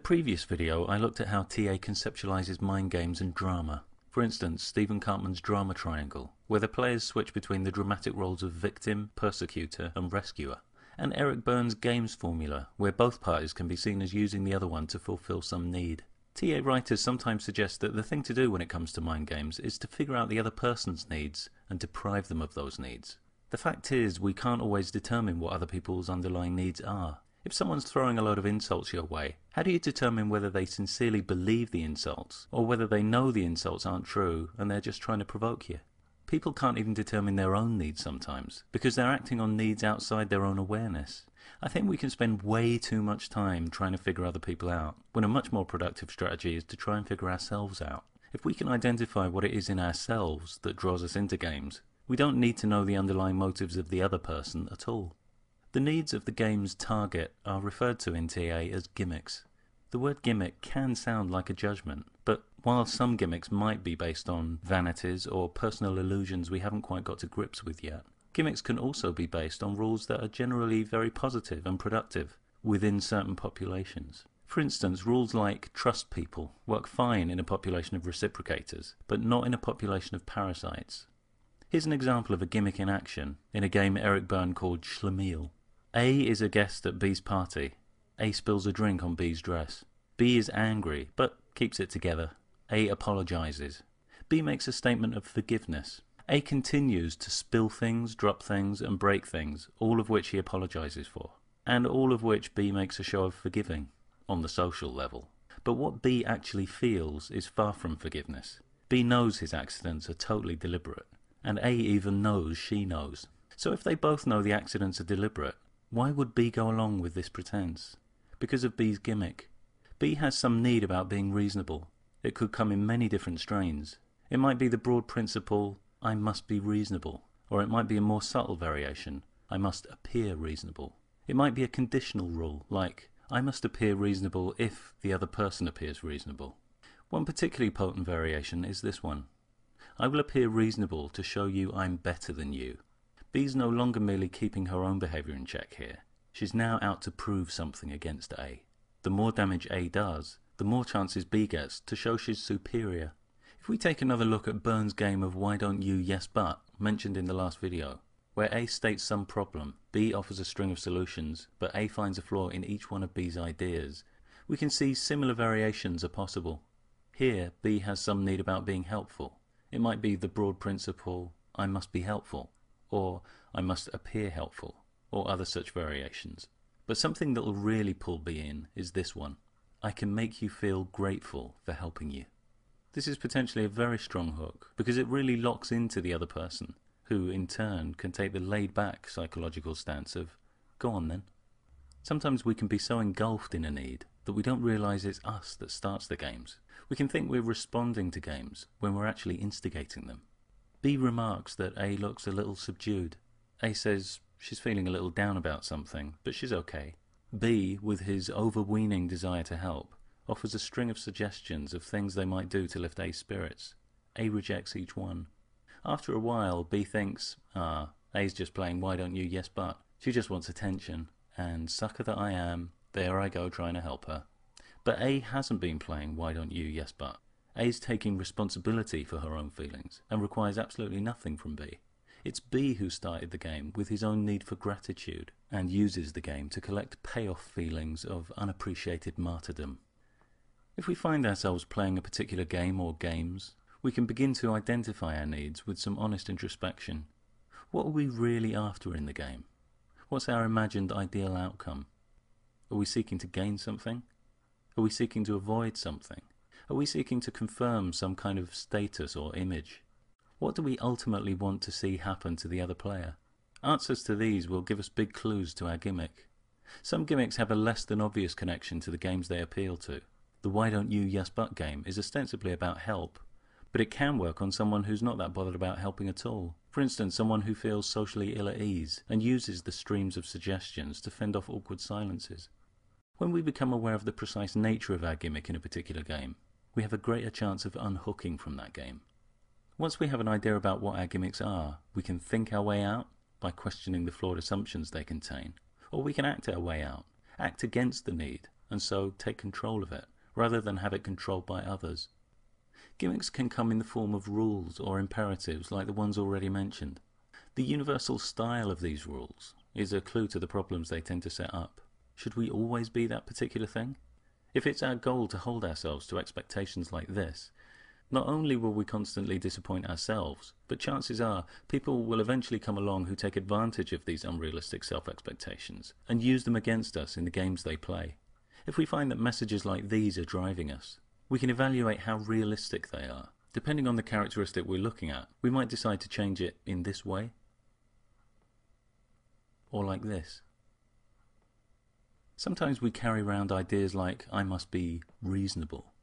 previous video, I looked at how TA conceptualizes mind games and drama. For instance, Stephen Cartman's drama triangle, where the players switch between the dramatic roles of victim, persecutor, and rescuer. And Eric Berne's games formula, where both parties can be seen as using the other one to fulfill some need. TA writers sometimes suggest that the thing to do when it comes to mind games is to figure out the other person's needs and deprive them of those needs. The fact is, we can't always determine what other people's underlying needs are. If someone's throwing a load of insults your way, how do you determine whether they sincerely believe the insults, or whether they know the insults aren't true and they're just trying to provoke you? People can't even determine their own needs sometimes, because they're acting on needs outside their own awareness. I think we can spend way too much time trying to figure other people out, when a much more productive strategy is to try and figure ourselves out. If we can identify what it is in ourselves that draws us into games, we don't need to know the underlying motives of the other person at all. The needs of the game's target are referred to in TA as gimmicks. The word gimmick can sound like a judgment, but while some gimmicks might be based on vanities or personal illusions we haven't quite got to grips with yet, gimmicks can also be based on rules that are generally very positive and productive within certain populations. For instance, rules like trust people work fine in a population of reciprocators, but not in a population of parasites. Here's an example of a gimmick in action in a game Eric Berne called Schlemiel. A is a guest at B's party. A spills a drink on B's dress. B is angry, but keeps it together. A apologizes. B makes a statement of forgiveness. A continues to spill things, drop things, and break things, all of which he apologizes for, and all of which B makes a show of forgiving, on the social level. But what B actually feels is far from forgiveness. B knows his accidents are totally deliberate, and A even knows she knows. So if they both know the accidents are deliberate, why would B go along with this pretense? Because of B's gimmick. B has some need about being reasonable. It could come in many different strains. It might be the broad principle, I must be reasonable, or it might be a more subtle variation, I must appear reasonable. It might be a conditional rule, like, I must appear reasonable if the other person appears reasonable. One particularly potent variation is this one. I will appear reasonable to show you I'm better than you. B's no longer merely keeping her own behaviour in check here. She's now out to prove something against A. The more damage A does, the more chances B gets to show she's superior. If we take another look at Berne's game of why don't you yes but, mentioned in the last video, where A states some problem, B offers a string of solutions, but A finds a flaw in each one of B's ideas, we can see similar variations are possible. Here, B has some need about being helpful. It might be the broad principle, I must be helpful, or I must appear helpful, or other such variations. But something that will really pull B in is this one. I can make you feel grateful for helping you. This is potentially a very strong hook, because it really locks into the other person, who in turn can take the laid-back psychological stance of, go on then. Sometimes we can be so engulfed in a need that we don't realise it's us that starts the games. We can think we're responding to games when we're actually instigating them. B remarks that A looks a little subdued. A says she's feeling a little down about something, but she's okay. B, with his overweening desire to help, offers a string of suggestions of things they might do to lift A's spirits. A rejects each one. After a while, B thinks, A's just playing why don't you yes but. She just wants attention, and sucker that I am, there I go trying to help her. But A hasn't been playing why don't you yes but. A's taking responsibility for her own feelings and requires absolutely nothing from B. It's B who started the game with his own need for gratitude and uses the game to collect payoff feelings of unappreciated martyrdom. If we find ourselves playing a particular game or games, we can begin to identify our needs with some honest introspection. What are we really after in the game? What's our imagined ideal outcome? Are we seeking to gain something? Are we seeking to avoid something? Are we seeking to confirm some kind of status or image? What do we ultimately want to see happen to the other player? Answers to these will give us big clues to our gimmick. Some gimmicks have a less than obvious connection to the games they appeal to. The why don't you yes but game is ostensibly about help, but it can work on someone who's not that bothered about helping at all. For instance, someone who feels socially ill at ease and uses the streams of suggestions to fend off awkward silences. When we become aware of the precise nature of our gimmick in a particular game, we have a greater chance of unhooking from that game. Once we have an idea about what our gimmicks are, we can think our way out by questioning the flawed assumptions they contain, or we can act our way out, act against the need, and so take control of it, rather than have it controlled by others. Gimmicks can come in the form of rules or imperatives like the ones already mentioned. The universal style of these rules is a clue to the problems they tend to set up. Should we always be that particular thing? If it's our goal to hold ourselves to expectations like this, not only will we constantly disappoint ourselves, but chances are people will eventually come along who take advantage of these unrealistic self-expectations and use them against us in the games they play. If we find that messages like these are driving us, we can evaluate how realistic they are. Depending on the characteristic we're looking at, we might decide to change it in this way, or like this. Sometimes we carry around ideas like, I must be reasonable,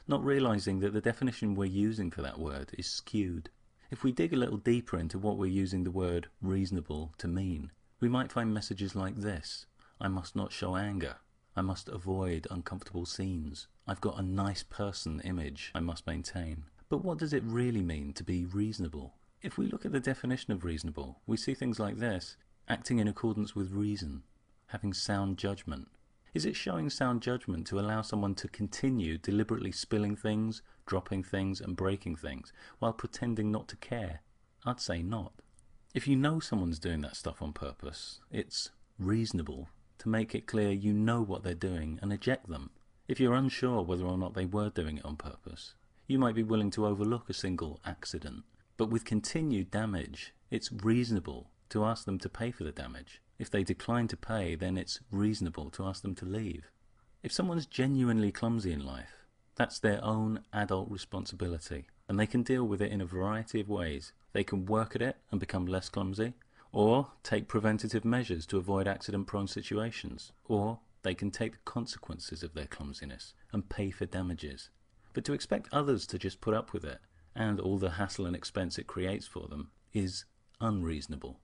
not realizing that the definition we're using for that word is skewed. If we dig a little deeper into what we're using the word reasonable to mean, we might find messages like this. I must not show anger. I must avoid uncomfortable scenes. I've got a nice person image I must maintain. But what does it really mean to be reasonable? If we look at the definition of reasonable, we see things like this: acting in accordance with reason, having sound judgment. Is it showing sound judgment to allow someone to continue deliberately spilling things, dropping things and breaking things while pretending not to care? I'd say not. If you know someone's doing that stuff on purpose, it's reasonable to make it clear you know what they're doing and eject them. If you're unsure whether or not they were doing it on purpose, you might be willing to overlook a single accident. But with continued damage, it's reasonable to ask them to pay for the damage. If they decline to pay, then it's reasonable to ask them to leave. If someone's genuinely clumsy in life, that's their own adult responsibility, and they can deal with it in a variety of ways. They can work at it and become less clumsy, or take preventative measures to avoid accident-prone situations, or they can take the consequences of their clumsiness and pay for damages. But to expect others to just put up with it, and all the hassle and expense it creates for them, is unreasonable.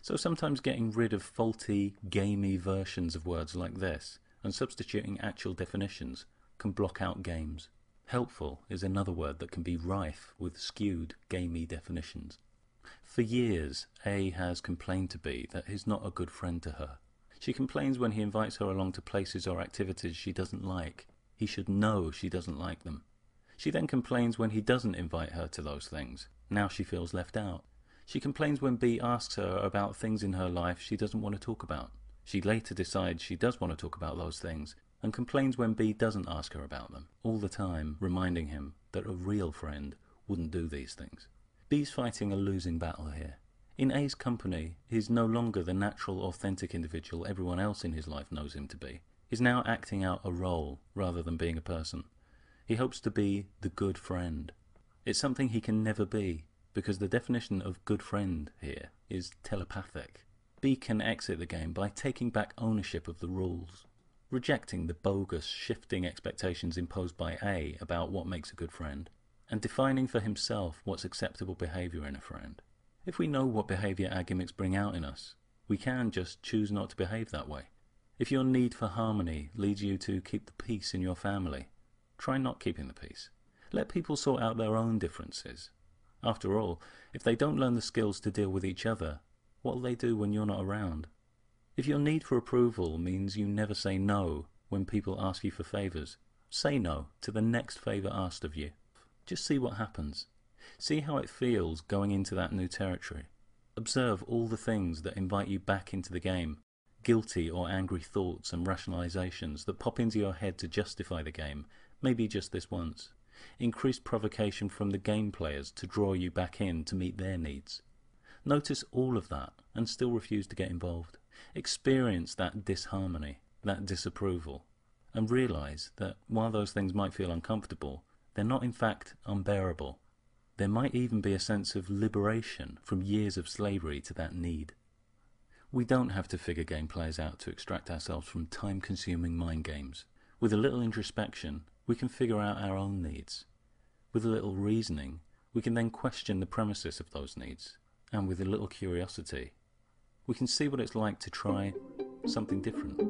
So sometimes getting rid of faulty, gamey versions of words like this and substituting actual definitions can block out games. Helpful is another word that can be rife with skewed, gamey definitions. For years, A has complained to B that he's not a good friend to her. She complains when he invites her along to places or activities she doesn't like. He should know she doesn't like them. She then complains when he doesn't invite her to those things. Now she feels left out. She complains when B asks her about things in her life she doesn't want to talk about. She later decides she does want to talk about those things, and complains when B doesn't ask her about them, all the time reminding him that a real friend wouldn't do these things. B's fighting a losing battle here. In A's company, he's no longer the natural, authentic individual everyone else in his life knows him to be. He's now acting out a role rather than being a person. He hopes to be the good friend. It's something he can never be, because the definition of good friend here is telepathic. B can exit the game by taking back ownership of the rules, rejecting the bogus, shifting expectations imposed by A about what makes a good friend, and defining for himself what's acceptable behaviour in a friend. If we know what behaviour our gimmicks bring out in us, we can just choose not to behave that way. If your need for harmony leads you to keep the peace in your family, try not keeping the peace. Let people sort out their own differences. After all, if they don't learn the skills to deal with each other, what will they do when you're not around? If your need for approval means you never say no when people ask you for favours, say no to the next favour asked of you. Just see what happens. See how it feels going into that new territory. Observe all the things that invite you back into the game, guilty or angry thoughts and rationalizations that pop into your head to justify the game, maybe just this once. Increased provocation from the game players to draw you back in to meet their needs. Notice all of that and still refuse to get involved. Experience that disharmony, that disapproval, and realize that while those things might feel uncomfortable, they're not in fact unbearable. There might even be a sense of liberation from years of slavery to that need. We don't have to figure game players out to extract ourselves from time-consuming mind games. With a little introspection, we can figure out our own needs. With a little reasoning, we can then question the premises of those needs. And with a little curiosity, we can see what it's like to try something different.